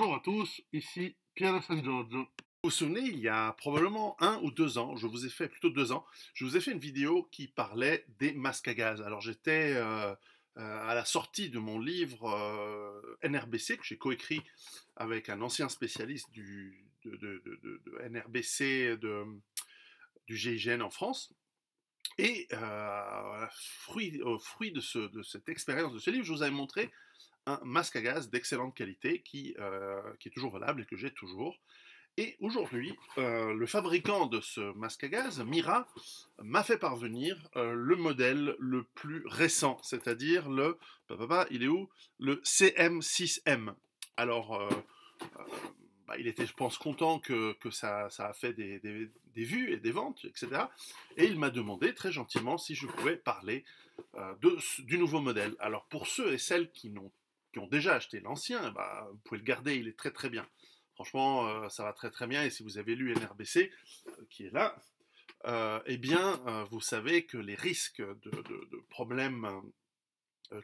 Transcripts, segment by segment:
Bonjour à tous, ici Pierre de San Giorgio. Vous vous souvenez, il y a probablement 1 ou 2 ans, je vous ai fait, plutôt 2 ans, je vous ai fait une vidéo qui parlait des masques à gaz. Alors j'étais à la sortie de mon livre NRBC, que j'ai coécrit avec un ancien spécialiste de NRBC, du GIGN en France. Et au fruit de cette expérience de ce livre, je vous avais montré un masque à gaz d'excellente qualité qui est toujours valable et que j'ai toujours. Et aujourd'hui, le fabricant de ce masque à gaz, Mira, m'a fait parvenir le modèle le plus récent, c'est-à-dire il est où? Le CM6M. Alors, il était, je pense, content que ça a fait des vues et des ventes, etc. Et il m'a demandé très gentiment si je pouvais parler du nouveau modèle. Alors, pour ceux et celles qui ont déjà acheté l'ancien, vous pouvez le garder, il est très très bien. Franchement, ça va très très bien. Et si vous avez lu NRBC, qui est là, vous savez que les risques de problèmes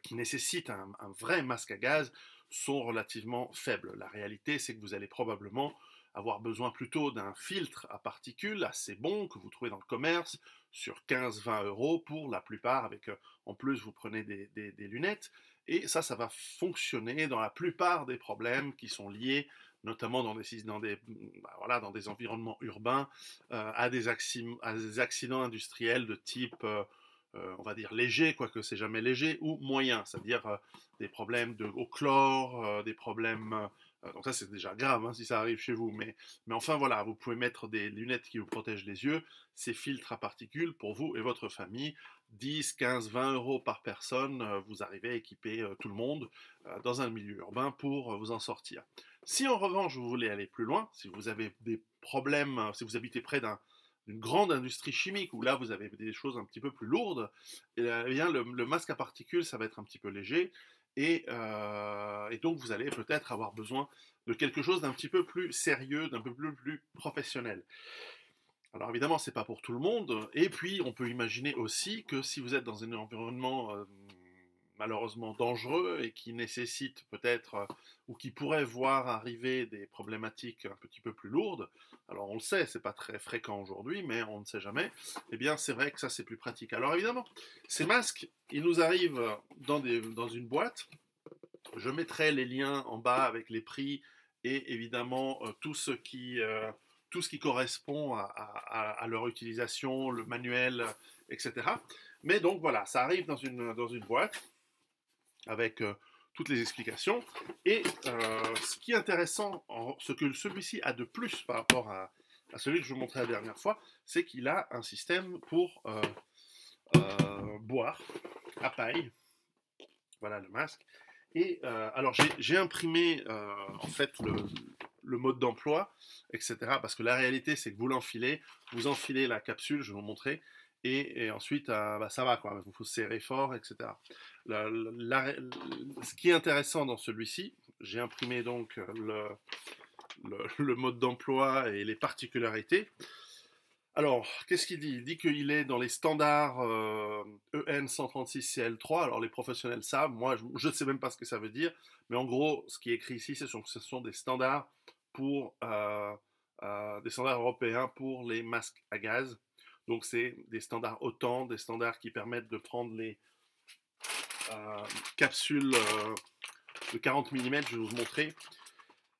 qui nécessitent un vrai masque à gaz sont relativement faibles. La réalité, c'est que vous allez probablement avoir besoin plutôt d'un filtre à particules assez bon que vous trouvez dans le commerce sur 15-20 euros pour la plupart, avec en plus vous prenez des lunettes, et ça va fonctionner dans la plupart des problèmes qui sont liés notamment dans des environnements urbains, à des accidents industriels de type on va dire léger, quoique c'est jamais léger, ou moyen, c'est-à-dire des problèmes au chlore, des problèmes... donc ça c'est déjà grave hein, si ça arrive chez vous, mais enfin voilà, vous pouvez mettre des lunettes qui vous protègent les yeux, ces filtres à particules pour vous et votre famille, 10, 15, 20 euros par personne, vous arrivez à équiper tout le monde dans un milieu urbain pour vous en sortir. Si en revanche vous voulez aller plus loin, si vous avez des problèmes, si vous habitez près d'une grande industrie chimique où là vous avez des choses un petit peu plus lourdes, et bien le masque à particules ça va être un petit peu léger et donc vous allez peut-être avoir besoin de quelque chose d'un petit peu plus sérieux, d'un peu plus professionnel. Alors évidemment c'est pas pour tout le monde, et puis on peut imaginer aussi que si vous êtes dans un environnement malheureusement dangereux et qui nécessite peut-être ou qui pourrait voir arriver des problématiques un petit peu plus lourdes, alors on le sait, c'est pas très fréquent aujourd'hui, mais on ne sait jamais, eh bien c'est vrai que ça c'est plus pratique. Alors évidemment, ces masques, ils nous arrivent dans une boîte, je mettrai les liens en bas avec les prix et évidemment tout ce qui correspond à leur utilisation, le manuel, etc. Mais donc voilà, ça arrive dans une boîte avec toutes les explications. Et ce qui est intéressant, ce que celui-ci a de plus par rapport à celui que je vous montrais la dernière fois, c'est qu'il a un système pour boire à paille. Voilà le masque. Et alors j'ai imprimé en fait le mode d'emploi, etc. Parce que la réalité c'est que vous enfilez la capsule, je vais vous montrer, et ensuite ça va quoi, il faut serrer fort, etc. Ce qui est intéressant dans celui-ci, j'ai imprimé donc le mode d'emploi et les particularités. Alors, qu'est-ce qu'il dit? Il dit qu'il est dans les standards EN 136 CL3. Alors, les professionnels savent, moi, je ne sais même pas ce que ça veut dire, mais en gros, ce qui est écrit ici, ce sont des standards des standards européens pour les masques à gaz. Donc, c'est des standards OTAN, des standards qui permettent de prendre les capsules de 40 mm, je vais vous montrer.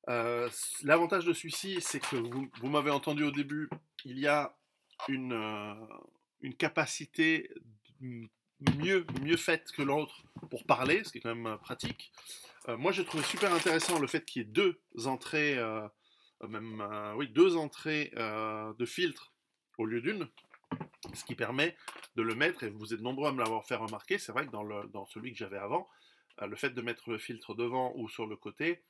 L'avantage de celui-ci, c'est que vous m'avez entendu au début, il y a une capacité mieux faite que l'autre pour parler, ce qui est quand même pratique. Moi, j'ai trouvé super intéressant le fait qu'il y ait deux entrées, deux entrées de filtre au lieu d'une, ce qui permet de le mettre, et vous êtes nombreux à me l'avoir fait remarquer, c'est vrai que dans celui que j'avais avant, le fait de mettre le filtre devant ou sur le côté,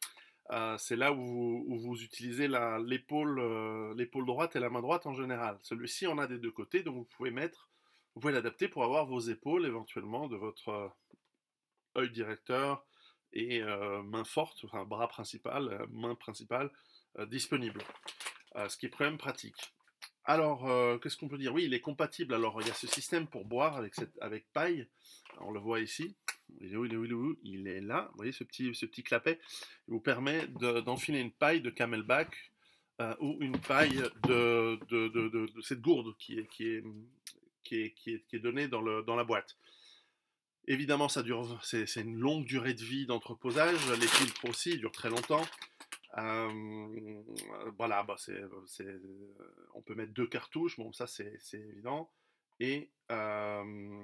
c'est là où vous utilisez l'épaule droite et la main droite en général. Celui-ci en a des deux côtés, donc vous pouvez l'adapter pour avoir vos épaules éventuellement de votre œil directeur et main forte, enfin bras principal, main principale disponible. Ce qui est quand même pratique. Alors, qu'est-ce qu'on peut dire? Oui, il est compatible. Alors, il y a ce système pour boire avec paille. On le voit ici. Il est où? Il est où? Il est où? Il est là. Vous voyez ce petit clapet? Il vous permet d'enfiler une paille de camelback ou une paille de cette gourde qui est donnée dans la boîte. Évidemment, c'est une longue durée de vie d'entreposage. Les filtres aussi durent très longtemps. Voilà, bah on peut mettre 2 cartouches, bon ça c'est évident. Et, euh,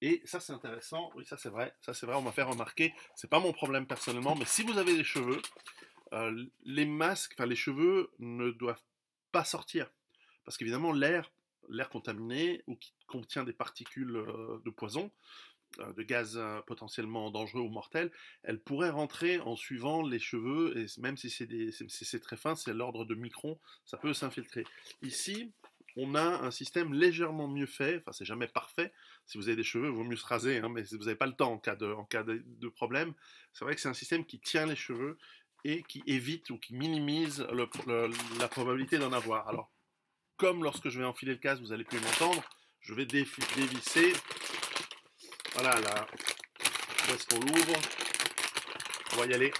et ça c'est intéressant, oui ça c'est vrai, on m'a fait remarquer, c'est pas mon problème personnellement, mais si vous avez des cheveux, les masques, enfin les cheveux ne doivent pas sortir. Parce qu'évidemment l'air contaminé ou qui contient des particules de poison, de gaz potentiellement dangereux ou mortels, elle pourrait rentrer en suivant les cheveux, et même si c'est très fin, c'est l'ordre de microns, ça peut s'infiltrer. Ici, on a un système légèrement mieux fait, enfin c'est jamais parfait, si vous avez des cheveux, il vaut mieux se raser, hein, mais si vous n'avez pas le temps en cas de problème, c'est vrai que c'est un système qui tient les cheveux et qui évite ou qui minimise la probabilité d'en avoir. Alors, comme lorsque je vais enfiler le casque, vous allez plus m'entendre, je vais dévisser. Voilà, là, où est-ce qu'on l'ouvre? On va y aller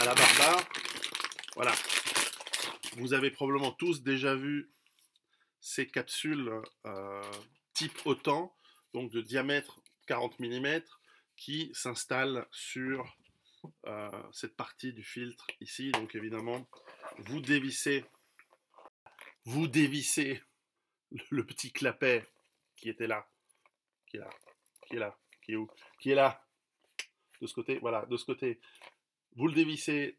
à la barbare. Voilà. Vous avez probablement tous déjà vu ces capsules type OTAN, donc de diamètre 40 mm, qui s'installent sur cette partie du filtre ici. Donc évidemment, vous dévissez le petit clapet qui était là, qui est là, qui est là, qui est où? Qui est là, de ce côté, voilà, de ce côté. Vous le dévissez,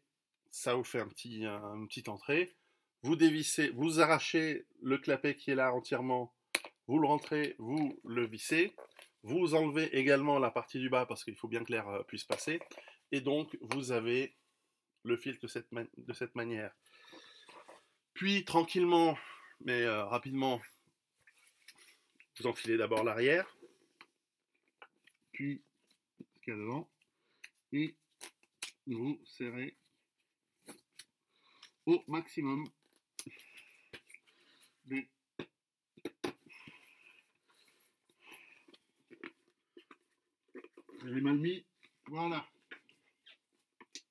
ça vous fait une petite entrée. Vous dévissez, vous arrachez le clapet qui est là entièrement, vous le rentrez, vous le vissez. Vous enlevez également la partie du bas parce qu'il faut bien que l'air puisse passer. Et donc, vous avez le filtre de cette manière. Puis, tranquillement, mais rapidement, vous enfilez d'abord l'arrière, puis ce qu'il y a devant, et vous serrez au maximum. Mais je l'ai mal mis, voilà.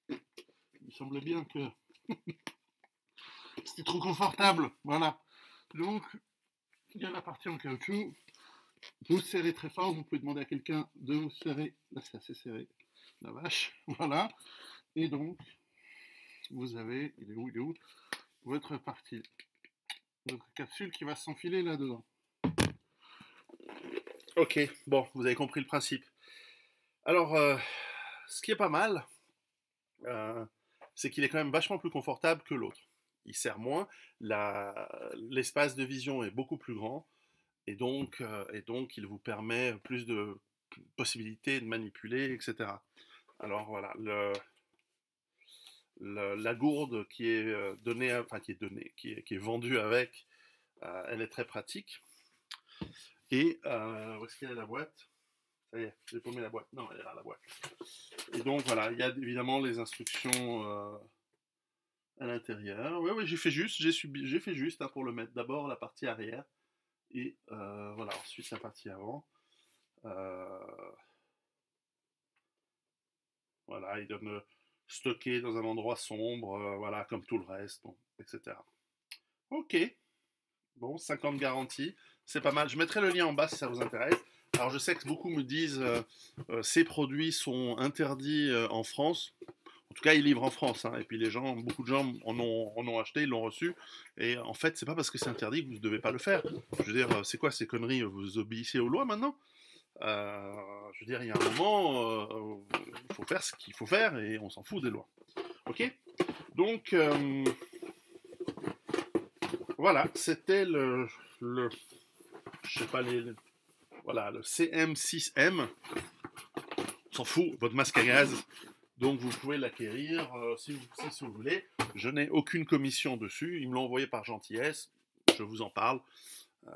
Il semblait bien que c'était trop confortable, voilà. Donc, il y a la partie en caoutchouc. Vous serrez très fort, vous pouvez demander à quelqu'un de vous serrer. Là, c'est assez serré, la vache, voilà. Et donc, vous avez, il est où, votre partie, votre capsule qui va s'enfiler là-dedans. Ok, bon, vous avez compris le principe. Alors, ce qui est pas mal, c'est qu'il est quand même vachement plus confortable que l'autre. Il serre moins, l'espace de vision est beaucoup plus grand, et donc il vous permet plus de possibilités de manipuler, etc. Alors voilà, la gourde qui est donnée, enfin qui est vendue avec, elle est très pratique. Et où est-ce qu'il y a la boîte? Ça y est, j'ai paumé la boîte. Non, elle est là, la boîte. Et donc voilà, il y a évidemment les instructions à l'intérieur. Oui, oui, j'ai fait juste hein, pour le mettre. D'abord la partie arrière et voilà, ensuite la partie avant. Euh, voilà, il donne stocké dans un endroit sombre, voilà, comme tout le reste, bon, etc. Ok, bon, 50 garanties, c'est pas mal. Je mettrai le lien en bas si ça vous intéresse. Alors je sais que beaucoup me disent ces produits sont interdits en France. En tout cas, ils livrent en France, hein, et puis beaucoup de gens en ont acheté, ils l'ont reçu. Et en fait, c'est pas parce que c'est interdit que vous ne devez pas le faire. Je veux dire, c'est quoi ces conneries? Vous obéissez aux lois maintenant? Je veux dire, il y a un moment, il faut faire ce qu'il faut faire et on s'en fout des lois. Ok? Donc, voilà, c'était je sais pas, voilà, le CM6M. On s'en fout, votre masque à gaz. Donc vous pouvez l'acquérir si vous voulez. Je n'ai aucune commission dessus. Ils me l'ont envoyé par gentillesse. Je vous en parle.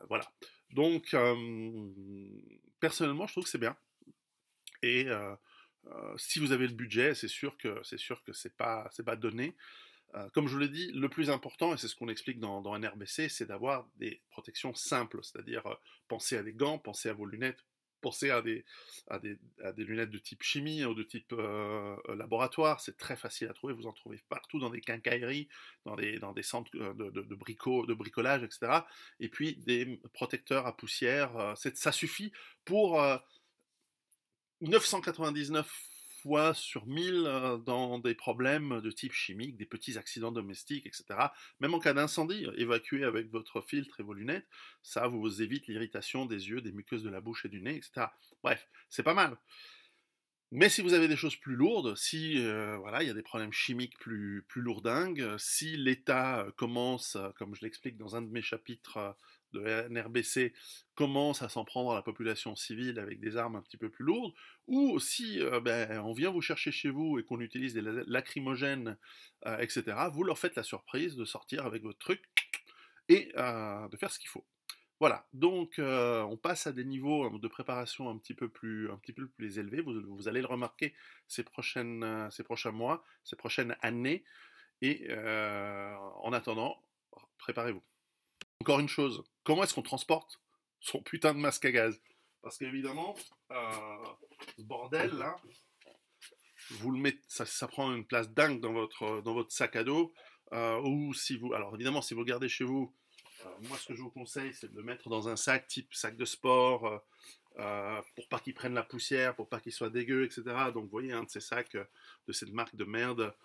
Voilà. Donc, personnellement, je trouve que c'est bien. Et si vous avez le budget, c'est sûr que c'est pas donné. Comme je vous l'ai dit, le plus important, et c'est ce qu'on explique dans NRBC, c'est d'avoir des protections simples. C'est-à-dire, pensez à des gants, pensez à vos lunettes, Pensez à des lunettes de type chimie ou de type laboratoire, c'est très facile à trouver, vous en trouvez partout dans des quincailleries, dans des centres de bricolage, etc. Et puis des protecteurs à poussière, ça suffit pour 999 fois sur 1000 dans des problèmes de type chimique, des petits accidents domestiques, etc. Même en cas d'incendie, évacuez avec votre filtre et vos lunettes, ça vous évite l'irritation des yeux, des muqueuses de la bouche et du nez, etc. Bref, c'est pas mal. Mais si vous avez des choses plus lourdes, si voilà, il y a des problèmes chimiques plus lourdingues, si l'État commence, comme je l'explique dans un de mes chapitres de NRBC, commence à s'en prendre à la population civile avec des armes un petit peu plus lourdes, ou si ben, on vient vous chercher chez vous et qu'on utilise des lacrymogènes, etc., vous leur faites la surprise de sortir avec votre truc et de faire ce qu'il faut. Voilà, donc on passe à des niveaux de préparation un petit peu plus élevés. Vous allez le remarquer ces prochains mois, ces prochaines années. Et en attendant, préparez-vous. Encore une chose, comment est-ce qu'on transporte son putain de masque à gaz? Parce qu'évidemment, ce bordel là, vous le mettez, ça prend une place dingue dans votre sac à dos. Ou si vous, alors évidemment, si vous le gardez chez vous, moi, ce que je vous conseille, c'est de le mettre dans un sac type sac de sport, pour pas qu'il prenne la poussière, pour pas qu'il soit dégueu, etc. Donc, vous voyez, un de ces sacs de cette marque de merde.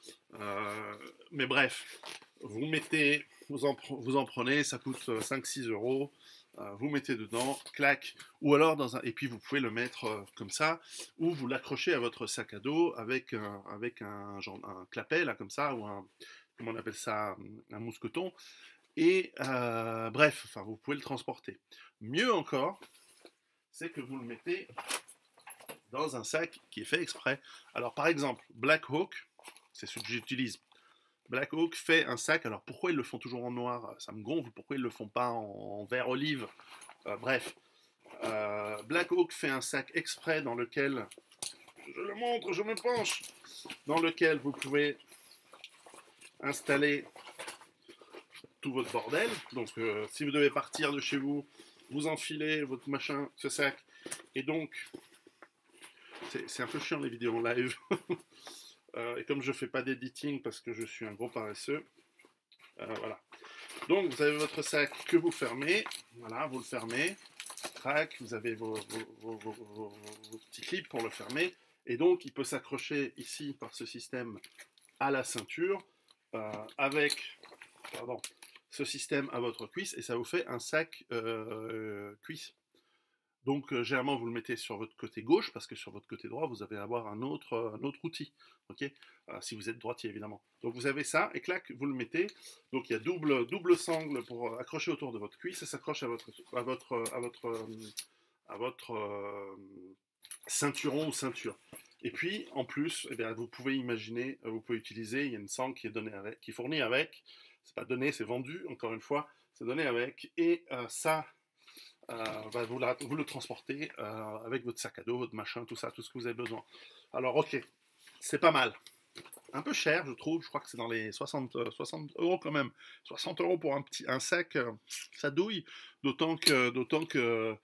Mais bref, vous en prenez, ça coûte 5-6 euros. Vous mettez dedans, clac, ou alors et puis vous pouvez le mettre comme ça, ou vous l'accrochez à votre sac à dos avec un clapet là comme ça, ou comment on appelle ça, un mousqueton, et bref, enfin, vous pouvez le transporter. Mieux encore, c'est que vous le mettez dans un sac qui est fait exprès. Alors par exemple, Black Hawk, c'est ce que j'utilise. Black Hawk fait un sac, alors pourquoi ils le font toujours en noir? Ça me gonfle, pourquoi ils ne le font pas en vert olive? Bref, Black Hawk fait un sac exprès dans lequel, je le montre, je me penche, dans lequel vous pouvez installer tout votre bordel. Donc si vous devez partir de chez vous, vous enfilez votre machin, ce sac. Et donc, c'est un peu chiant les vidéos en live. Et comme je fais pas d'editing parce que je suis un gros paresseux, voilà. Donc vous avez votre sac que vous fermez. Voilà, vous le fermez. Crac, vous avez vos petits clips pour le fermer. Et donc il peut s'accrocher ici par ce système à la ceinture avec, pardon, ce système à votre cuisse et ça vous fait un sac cuisse. Donc généralement vous le mettez sur votre côté gauche parce que sur votre côté droit vous allez avoir un autre outil, ok, si vous êtes droitier évidemment. Donc vous avez ça et clac vous le mettez. Donc il y a double sangle pour accrocher autour de votre cuisse et s'accroche à votre ceinturon ou ceinture. Et puis en plus, eh bien, vous pouvez imaginer, vous pouvez utiliser, il y a une sangle qui est donnée avec, qui est fournie avec. C'est pas donné, c'est vendu, encore une fois, c'est donné avec, et ça, bah, vous le transportez avec votre sac à dos, votre machin, tout ça, tout ce que vous avez besoin. Alors, ok, c'est pas mal. Un peu cher, je trouve, je crois que c'est dans les 60 euros quand même. 60 euros pour un sac, ça douille, d'autant que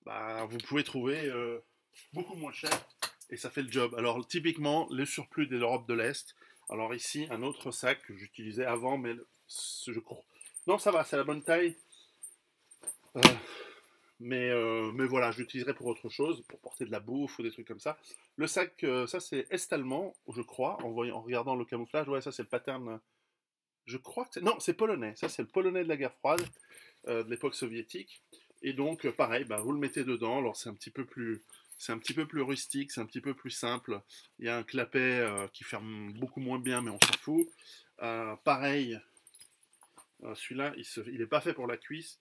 bah, vous pouvez trouver beaucoup moins cher, et ça fait le job. Alors, typiquement, le surplus de l'Europe de l'Est. Alors ici, un autre sac que j'utilisais avant, mais je crois. Non, ça va, c'est la bonne taille. Euh, mais voilà, je l'utiliserai pour autre chose, pour porter de la bouffe ou des trucs comme ça. Le sac, ça c'est est-allemand, je crois, en regardant le camouflage. Ouais, ça c'est le pattern. Je crois que c'est. Non, c'est polonais. Ça c'est le polonais de la guerre froide, de l'époque soviétique. Et donc, pareil, bah, vous le mettez dedans. Alors c'est un petit peu plus. C'est un petit peu plus rustique, c'est un petit peu plus simple. Il y a un clapet qui ferme beaucoup moins bien, mais on s'en fout. Pareil, celui-là, il n'est pas fait pour la cuisse.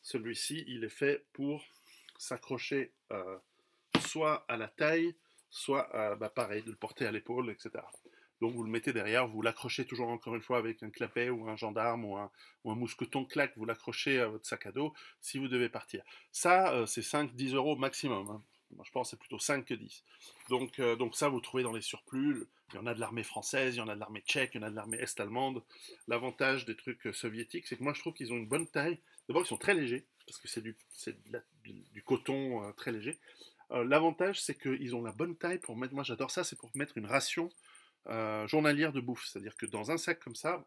Celui-ci, il est fait pour s'accrocher soit à la taille, soit bah, pareil, de le porter à l'épaule, etc. Donc vous le mettez derrière, vous l'accrochez toujours encore une fois avec un clapet ou un gendarme ou un mousqueton, clac, vous l'accrochez à votre sac à dos si vous devez partir. Ça, c'est 5-10 euros maximum. Hein. Moi, je pense que c'est plutôt 5 que 10. Donc ça, vous trouvez dans les surplus. Il y en a de l'armée française, il y en a de l'armée tchèque, il y en a de l'armée est-allemande. L'avantage des trucs soviétiques, c'est que moi, je trouve qu'ils ont une bonne taille. D'abord, ils sont très légers, parce que c'est du coton très léger. L'avantage, c'est qu'ils ont la bonne taille pour mettre, moi j'adore ça, c'est pour mettre une ration journalière de bouffe. C'est-à-dire que dans un sac comme ça,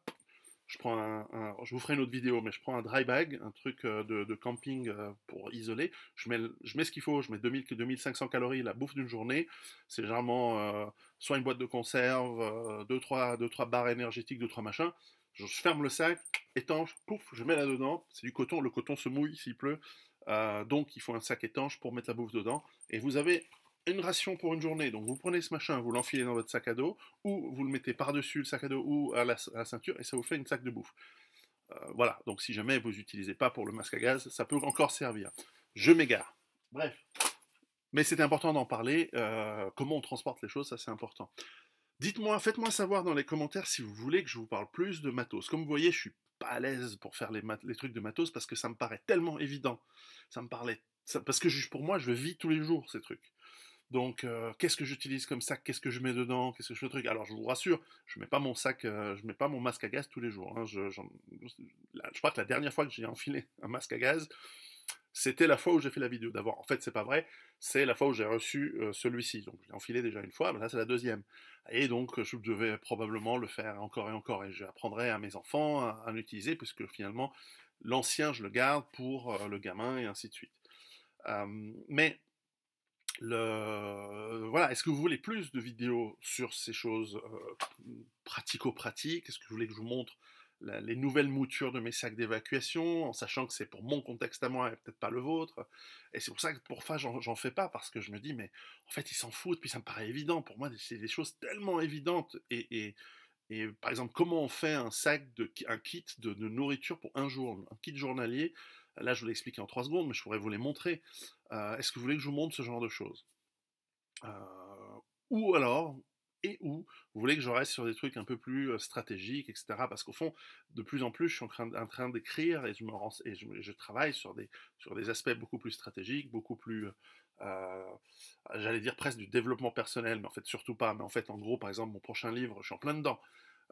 je prends je vous ferai une autre vidéo, mais je prends un dry bag, un truc de camping pour isoler. Je mets ce qu'il faut, je mets 2500 calories la bouffe d'une journée. C'est généralement soit une boîte de conserve, 2-3 barres énergétiques, 2-3 machins. Je ferme le sac, étanche, pouf, je mets là-dedans. C'est du coton, le coton se mouille s'il pleut. Donc il faut un sac étanche pour mettre la bouffe dedans. Et vous avez une ration pour une journée. Donc vous prenez ce machin, vous l'enfilez dans votre sac à dos, ou vous le mettez par-dessus le sac à dos ou à la ceinture, et ça vous fait une sac de bouffe. Voilà, donc si jamais vous n'utilisez pas pour le masque à gaz, ça peut encore servir. Je m'égare. Bref. Mais c'était important d'en parler. Comment on transporte les choses, ça c'est important. Dites-moi, faites-moi savoir dans les commentaires si vous voulez que je vous parle plus de matos. Comme vous voyez, je suis pas à l'aise pour faire les trucs de matos parce que ça me paraît tellement évident. Parce que pour moi, je vis tous les jours ces trucs. Donc, qu'est-ce que j'utilise comme sac? Qu'est-ce que je mets dedans? Qu'est-ce que je fais truc? Alors, je vous rassure, je mets pas mon sac, je mets pas mon masque à gaz tous les jours, hein. Je crois que la dernière fois que j'ai enfilé un masque à gaz, c'était la fois où j'ai fait la vidéo. D'abord, en fait, c'est pas vrai, c'est la fois où j'ai reçu celui-ci. Donc, je l'ai enfilé déjà une fois, mais là, c'est la deuxième. Et donc, je devais probablement le faire encore et encore. Et j'apprendrai à mes enfants à l'utiliser, puisque finalement, l'ancien, je le garde pour le gamin, et ainsi de suite. Mais voilà, est-ce que vous voulez plus de vidéos sur ces choses pratico-pratiques? Est-ce que vous voulez que je vous montre les nouvelles moutures de mes sacs d'évacuation, en sachant que c'est pour mon contexte à moi et peut-être pas le vôtre? Et c'est pour ça que pour ça, j'en fais pas, parce que je me dis, mais en fait, ils s'en foutent, puis ça me paraît évident. Pour moi, c'est des choses tellement évidentes. Et par exemple, comment on fait un kit de nourriture pour un jour, un kit journalier? Là, je vous l'ai expliqué en 3 secondes, mais je pourrais vous les montrer. Est-ce que vous voulez que je vous montre ce genre de choses? Euh, ou alors, vous voulez que je reste sur des trucs un peu plus stratégiques, etc. Parce qu'au fond, de plus en plus, je suis en train d'écrire et je travaille sur des aspects beaucoup plus stratégiques, beaucoup plus, j'allais dire presque du développement personnel, mais en fait surtout pas. Mais en fait, en gros, par exemple, mon prochain livre, je suis en plein dedans.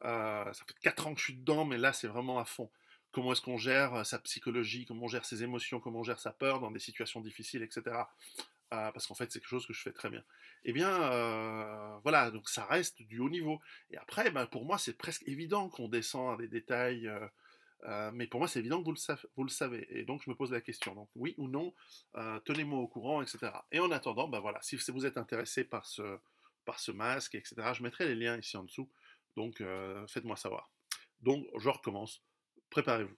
Ça fait 4 ans que je suis dedans, mais là, c'est vraiment à fond. Comment est-ce qu'on gère sa psychologie, comment on gère ses émotions, comment on gère sa peur dans des situations difficiles, etc. Parce qu'en fait, c'est quelque chose que je fais très bien. Eh bien, voilà, donc ça reste du haut niveau. Et après, bah, pour moi, c'est presque évident qu'on descend à des détails, mais pour moi, c'est évident que vous le savez. Et donc, je me pose la question. Donc, oui ou non, tenez-moi au courant, etc. Et en attendant, bah, voilà, si vous êtes intéressé par ce masque, etc., je mettrai les liens ici en dessous. Donc, faites-moi savoir. Donc, je recommence. Préparez-vous.